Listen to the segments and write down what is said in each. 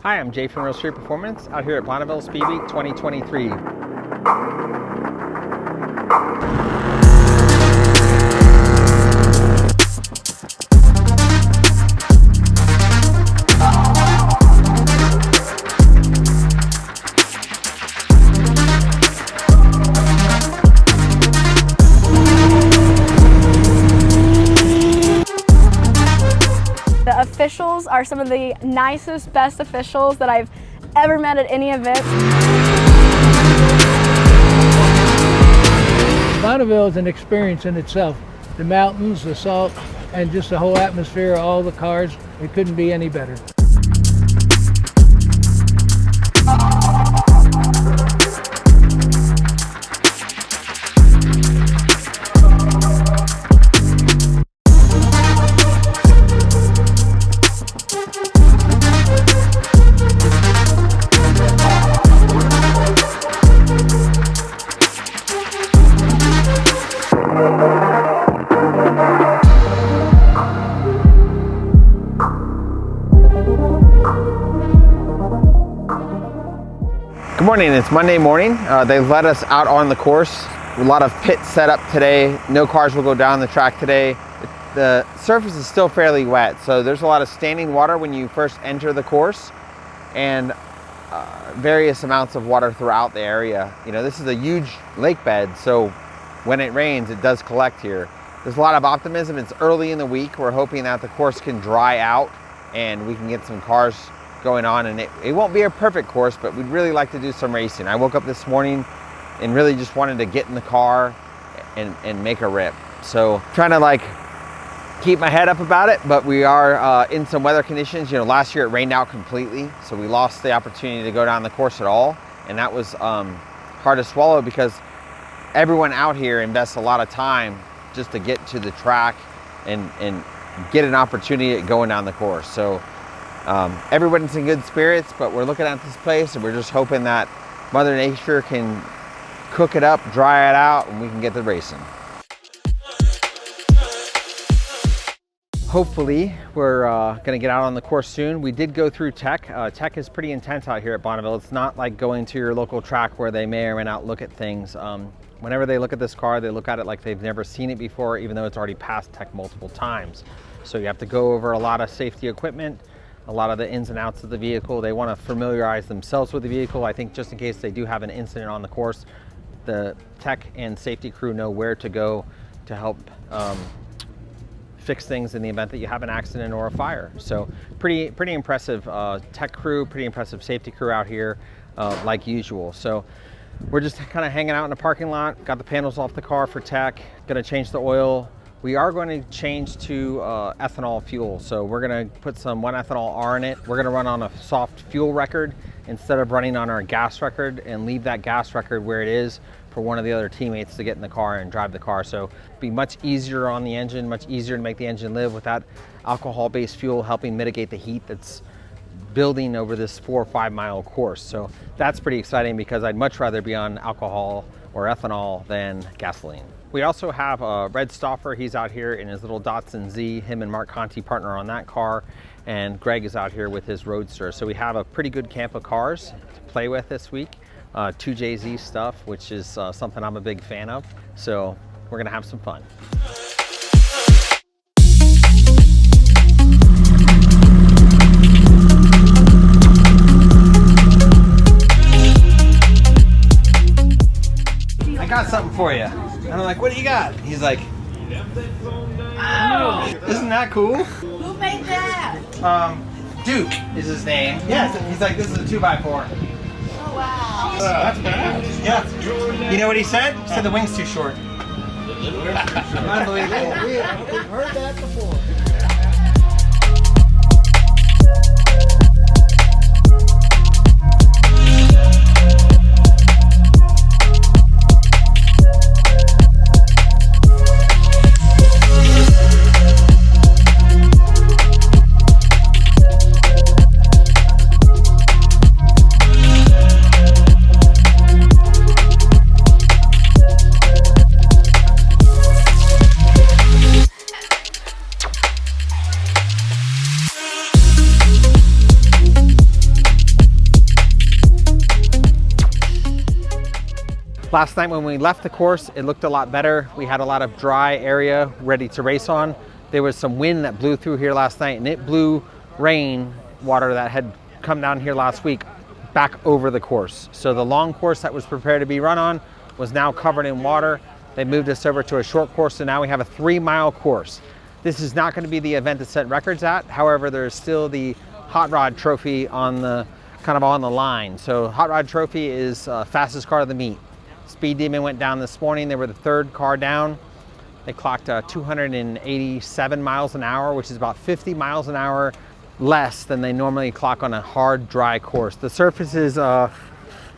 Hi, I'm J-Fab from Street Performance out here at Bonneville Speed Week 2023. The officials are some of the nicest, best officials that I've ever met at any event. Bonneville is an experience in itself. The mountains, the salt, and just the whole atmosphere of all the cars, it couldn't be any better. Good morning, it's Monday morning. They've let us out on the course. A lot of pits set up today. No cars will go down the track today. The surface is still fairly wet, so there's a lot of standing water when you first enter the course and various amounts of water throughout the area. You know, this is a huge lake bed, so when it rains, it does collect here. There's a lot of optimism. It's early in the week. We're hoping that the course can dry out and we can get some cars going on, and it won't be a perfect course, but we'd really like to do some racing. I woke up this morning and really just wanted to get in the car and make a rip. So trying to like keep my head up about it, but we are in some weather conditions. You know, last year it rained out completely, so we lost the opportunity to go down the course at all, and that was hard to swallow because everyone out here invests a lot of time just to get to the track and get an opportunity at going down the course. So everyone's in good spirits, but we're looking at this place and we're just hoping that Mother Nature can cook it up, dry it out, and we can get the racing. Hopefully, we're gonna get out on the course soon. We did go through tech. Tech is pretty intense out here at Bonneville. It's not like going to your local track where they may or may not look at things. Whenever they look at this car, they look at it like they've never seen it before, even though it's already passed tech multiple times. So you have to go over a lot of safety equipment, a lot of the ins and outs of the vehicle. They want to familiarize themselves with the vehicle. I think just in case they do have an incident on the course, the tech and safety crew know where to go to help fix things in the event that you have an accident or a fire. So pretty impressive tech crew, pretty impressive safety crew out here, like usual. So we're just kind of hanging out in the parking lot, got the panels off the car for tech, gonna change the oil. We are going to change to ethanol fuel. So we're gonna put some 1-ethanol R in it. We're gonna run on a soft fuel record instead of running on our gas record, and leave that gas record where it is for one of the other teammates to get in the car and drive the car. So be much easier on the engine, much easier to make the engine live with that alcohol-based fuel helping mitigate the heat that's building over this 4 or 5 mile course. So that's pretty exciting because I'd much rather be on alcohol or ethanol than gasoline. We also have Red Stauffer. He's out here in his little Datsun Z. Him and Mark Conti partner on that car, and Greg is out here with his Roadster. So we have a pretty good camp of cars to play with this week. 2JZ stuff, which is something I'm a big fan of. So we're gonna have some fun. I got something for you. And I'm like, what do you got? He's like, oh, isn't that cool? Who made that? Duke is his name. Yes, he's like, this is a 2x4. Oh, wow. That's bad. Yeah. You know what he said? He said the wing's too short. Unbelievable. We've heard that before. Last night when we left the course, it looked a lot better. We had a lot of dry area ready to race on. There was some wind that blew through here last night, and it blew rain water that had come down here last week back over the course. So the long course that was prepared to be run on was now covered in water. They moved us over to a short course, so now we have a 3-mile course. This is not going to be the event to set records at. However, there's still the Hot Rod Trophy on the kind of on the line. So Hot Rod Trophy is fastest car of the meet. Speed Demon went down this morning. They were the 3rd car down. They clocked 287 miles an hour, which is about 50 miles an hour less than they normally clock on a hard, dry course. The surface is a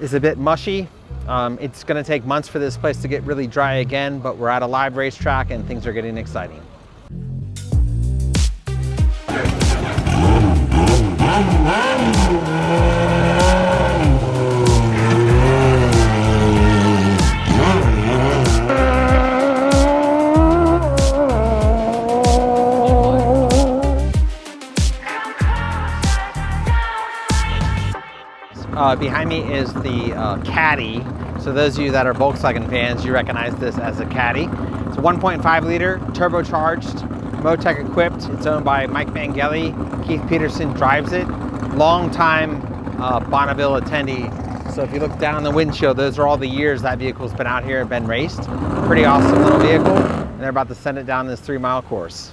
bit mushy. It's going to take months for this place to get really dry again, but we're at a live racetrack and things are getting exciting. Behind me is the Caddy. So those of you that are Volkswagen fans, you recognize this as a Caddy. It's a 1.5 liter, turbocharged, Motec equipped. It's owned by Mike Mangeli. Keith Peterson drives it. Long-time Bonneville attendee. So if you look down the windshield, those are all the years that vehicle's been out here and been raced. Pretty awesome little vehicle. And they're about to send it down this 3-mile course.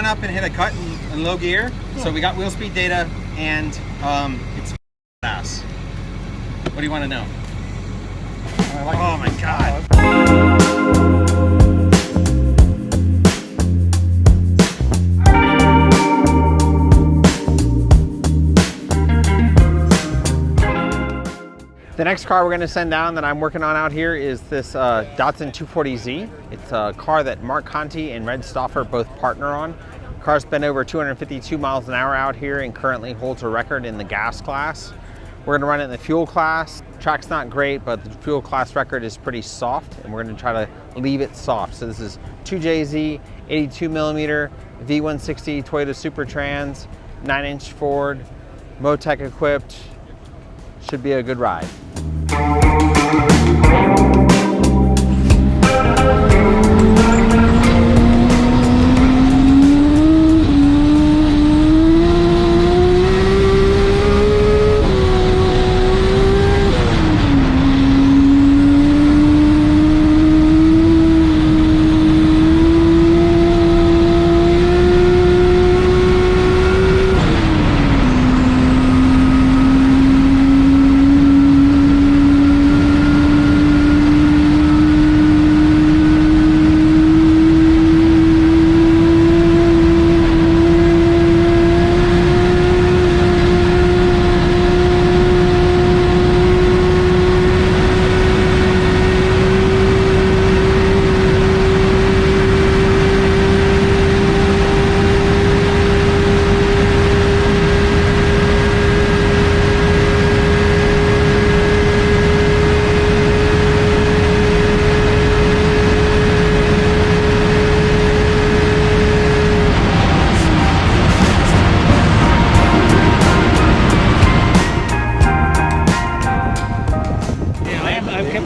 Up and hit a cut in low gear, so we got wheel speed data, and it's fast. What do you want to know? Oh my god! The next car we're going to send down that I'm working on out here is this Datsun 240Z. It's a car that Mark Conti and Red Stauffer both partner on. The car's been over 252 miles an hour out here and currently holds a record in the gas class. We're going to run it in the fuel class. Track's not great, but the fuel class record is pretty soft, and we're going to try to leave it soft. So this is 2JZ, 82 millimeter, V160 Toyota Super Trans, 9-inch Ford, Motec equipped. Should be a good ride.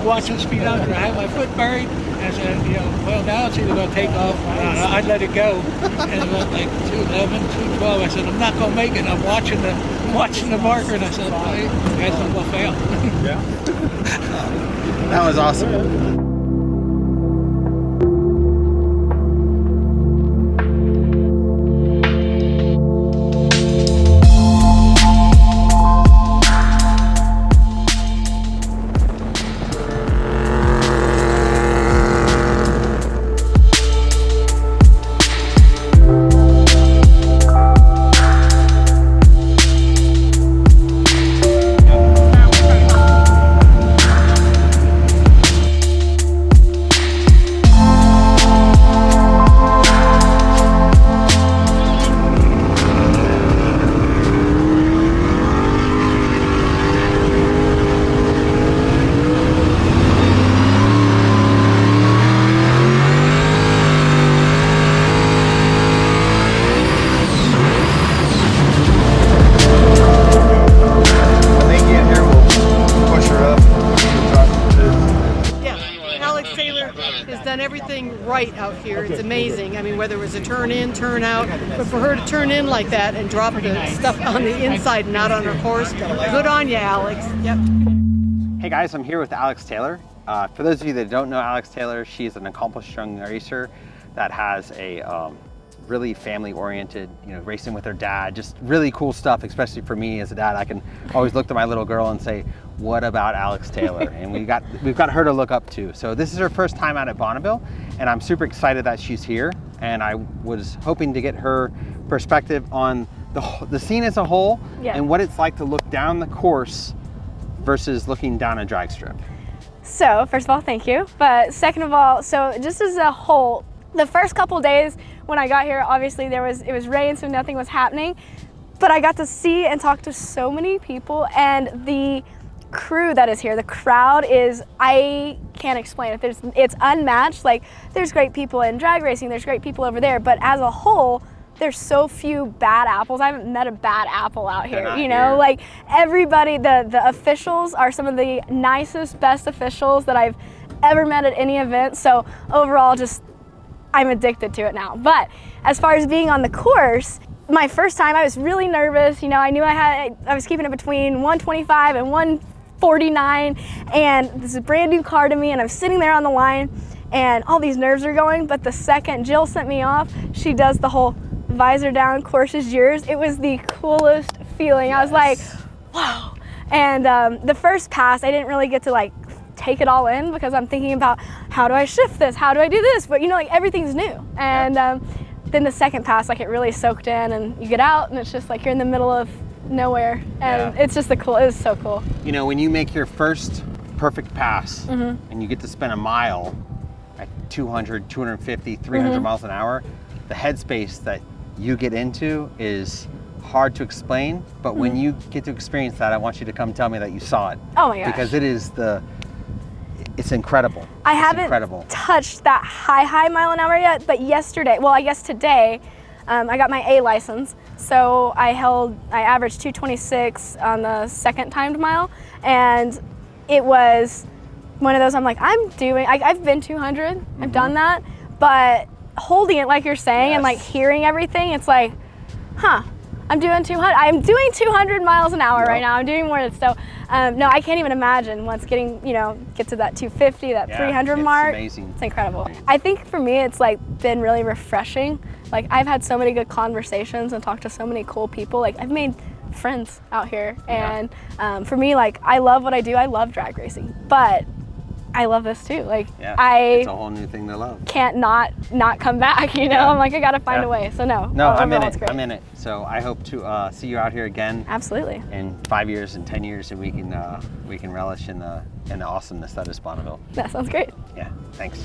watching speed out there. I had my foot buried, and I said, you know, well, now it's either going to take off or not. I'd let it go. And it went like 211, 212. I said, I'm not going to make it. I'm watching the marker, and I said, well, you guys don't go fail. Yeah. That was awesome. Everything right out here. It's amazing. I mean, whether it was a turn in, turn out, but for her to turn in like that and drop the stuff on the inside and not on her course, good on you, Alex. Yep. Hey guys, I'm here with Alex Taylor. For those of you that don't know Alex Taylor, she's an accomplished young racer that has a really family-oriented, racing with her dad, just really cool stuff, especially for me as a dad. I can always look to my little girl and say, what about Alex Taylor? And we've got her to look up to. So this is her first time out at Bonneville, and I'm super excited that she's here. And I was hoping to get her perspective on the scene as a whole, and what it's like to look down the course versus looking down a drag strip. So first of all, thank you. But second of all, so just as a whole, the first couple days when I got here, obviously it was rain, so nothing was happening. But I got to see and talk to so many people, and the crew that is here, the crowd is, I can't explain it. It's unmatched. Like, there's great people in drag racing, there's great people over there, but as a whole, there's so few bad apples. I haven't met a bad apple out here, like everybody, the officials are some of the nicest, best officials that I've ever met at any event. So overall, just, I'm addicted to it now. But as far as being on the course, my first time, I was really nervous. I knew I was keeping it between 125 and 149, and this is a brand new car to me, and I'm sitting there on the line, and all these nerves are going. But the second Jill sent me off, she does the whole visor down, course is yours. It was the coolest feeling. Yes. I was like, whoa. And the first pass, I didn't really get to take it all in, because I'm thinking about, how do I shift this? How do I do this? But everything's new. And then the second pass, it really soaked in, and you get out, and it's just like you're in the middle of nowhere. And it's just it's so cool. When you make your first perfect pass, and you get to spend a mile at 200, 250, 300 miles an hour, the headspace that you get into is hard to explain, but when you get to experience that, I want you to come tell me that you saw it. Oh my gosh. Because it's incredible. I haven't touched that high mile an hour yet, but yesterday, well, I guess today, I got my A license. So I averaged 226 on the second timed mile, and it was one of those, I'm like, I've been 200, I've done that, but holding it like you're saying, and hearing everything, it's like, I'm doing 200. I'm doing 200 miles an hour right now. I'm doing more than so. No, I can't even imagine once get to that 250, that 300 mark. It's amazing. It's incredible. I think for me, it's been really refreshing. I've had so many good conversations and talked to so many cool people. I've made friends out here, and for me, I love what I do. I love drag racing, but I love this too. It's a whole new thing to love. Can't not come back. I'm I gotta find a way. So no, I'm in it. I'm in it. So I hope to see you out here again. Absolutely. In 5 years and 10 years, and we can relish in the awesomeness that is Bonneville. That sounds great. Yeah. Thanks.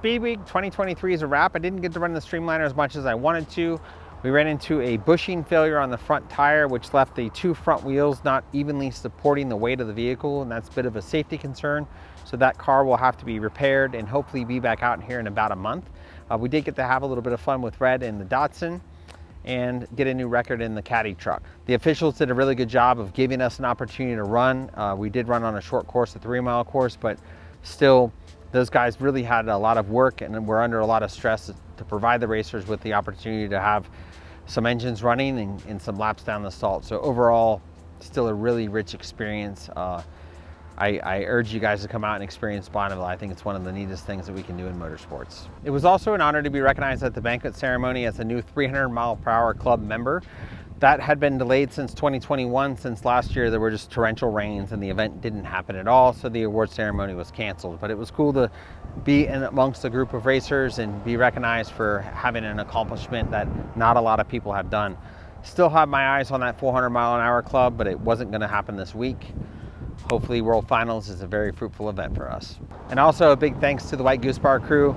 Speed Week 2023 is a wrap. I didn't get to run the Streamliner as much as I wanted to. We ran into a bushing failure on the front tire, which left the two front wheels not evenly supporting the weight of the vehicle, and that's a bit of a safety concern. So that car will have to be repaired and hopefully be back out here in about a month. We did get to have a little bit of fun with Red in the Datsun and get a new record in the Caddy truck. The officials did a really good job of giving us an opportunity to run. We did run on a short course, a 3-mile course, but still those guys really had a lot of work and were under a lot of stress to provide the racers with the opportunity to have some engines running and some laps down the salt. So overall, still a really rich experience. I urge you guys to come out and experience Bonneville. I think it's one of the neatest things that we can do in motorsports. It was also an honor to be recognized at the banquet ceremony as a new 300-mile-per-hour club member. That had been delayed since 2021, since last year there were just torrential rains and the event didn't happen at all, so the award ceremony was canceled. But it was cool to be in amongst a group of racers and be recognized for having an accomplishment that not a lot of people have done. Still have my eyes on that 400-mile-an-hour club, but it wasn't going to happen this week. Hopefully World Finals is a very fruitful event for us. And also a big thanks to the White Goose Bar crew,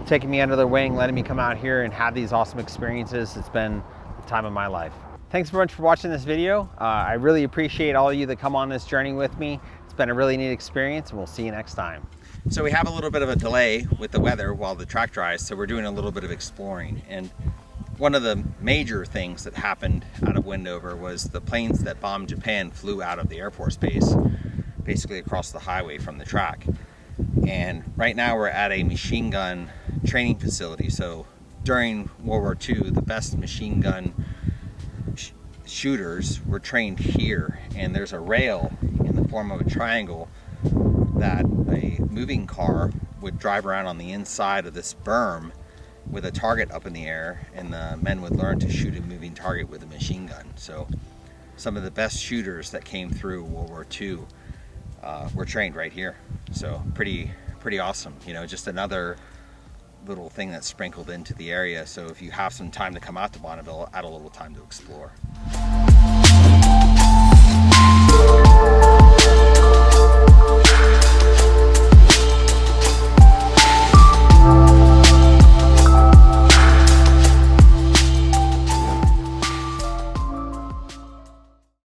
taking me under their wing, letting me come out here and have these awesome experiences. It's been the time of my life. Thanks very much for watching this video. I really appreciate all of you that come on this journey with me. It's been a really neat experience, and we'll see you next time. So we have a little bit of a delay with the weather while the track dries, so we're doing a little bit of exploring. And one of the major things that happened out of Wendover was the planes that bombed Japan flew out of the Air Force Base, basically across the highway from the track. And right now we're at a machine gun training facility. So during World War II, the best machine gun shooters were trained here. And there's a rail in the form of a triangle that a moving car would drive around on the inside of this berm with a target up in the air, and the men would learn to shoot a moving target with a machine gun. So some of the best shooters that came through World War II were trained right here. So pretty awesome. You know, just another little thing that's sprinkled into the area. So if you have some time to come out to Bonneville, add a little time to explore.